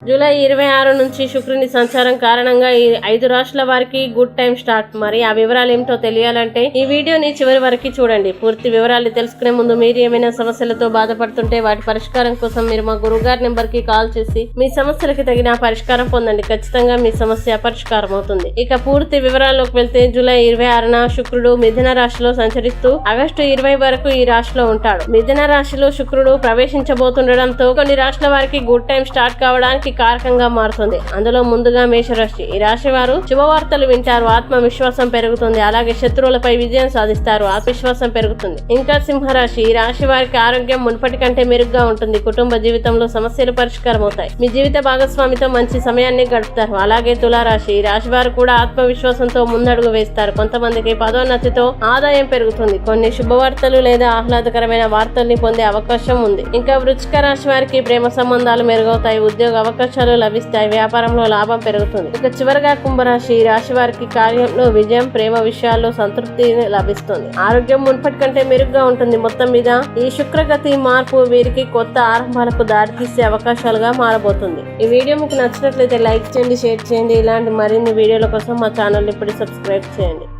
July 26 నుంచి శుక్రుని సంచారం కారణంగా ఈ 5 రాశుల వారికి గుడ్ టైం స్టార్ట్. మరి ఆ వివరాలు ఏమిటో తెలియాలంటే ఈ వీడియోని చివరి వరకు చూడండి. పూర్తి వివరాలు తెలుసుకునే ముందు మీరు ఏమైనా సమస్యలతో బాధపడుతుంటే వాటి పరిష్కారం కోసం మీరు మా గురువుగారి నెంబర్ కి కాల్ చేసి మీ సమస్యలకి తగిన పరిష్కారం పొందండి. ఖచ్చితంగా మీ సమస్య పరిష్కారం అవుతుంది. ఇక పూర్తి వివరాల్లోకి వెళ్తే జూలై 26న శుక్రుడు మిథున రాశిలో సంచరిస్తూ ఆగస్టు 20 వరకు ఈ రాశిలో ఉంటాడు. మిథున రాశిలో శుక్రుడు ప్రవేశించబోతుండడంతో కొన్ని రాశుల వారికి గుడ్ టైం స్టార్ట్ కావడానికి కారకంగా మారుతుంది. అందులో ముందుగా మేషరాశి. ఈ రాశి వారు శుభవార్తలు వింటారు, ఆత్మవిశ్వాసం పెరుగుతుంది. అలాగే శత్రువులపై విజయం సాధిస్తారు, ఆత్మవిశ్వాసం పెరుగుతుంది. ఇంకా సింహరాశి. ఈ రాశి వారికి ఆరోగ్యం మునుపటి కంటే మెరుగ్గా ఉంటుంది. కుటుంబ జీవితంలో సమస్యలు పరిష్కారం అవుతాయి. మీ జీవిత భాగస్వామితో మంచి సమయాన్ని గడుపుతారు. అలాగే తులారాశి. ఈ రాశి వారు కూడా ఆత్మవిశ్వాసంతో ముందడుగు వేస్తారు. కొంతమందికి పదోన్నతితో ఆదాయం పెరుగుతుంది. కొన్ని శుభవార్తలు లేదా ఆహ్లాదకరమైన వార్తల్ని పొందే అవకాశం ఉంది. ఇంకా వృశ్చిక రాశి వారికి ప్రేమ సంబంధాలు మెరుగవుతాయి, ఉద్యోగ అవకాశాలు లభిస్తాయి, వ్యాపారంలో లాభం పెరుగుతుంది. ఇక చివరిగా కుంభరాశి. ఈ రాశి వారికి కార్యంలో విజయం, ప్రేమ విషయాల్లో సంతృప్తి లభిస్తుంది. ఆరోగ్యం మున్పటి కంటే మెరుగ్గా ఉంటుంది. మొత్తం మీద ఈ శుక్రగతి మార్పు వీరికి కొత్త ఆరంభాలకు దారితీసే అవకాశాలుగా మారబోతుంది. ఈ వీడియో మీకు నచ్చినట్లయితే లైక్ చేయండి, షేర్ చేయండి. ఇలాంటి మరిన్ని వీడియోల కోసం మా ఛానల్ ఇప్పుడు సబ్స్క్రైబ్ చేయండి.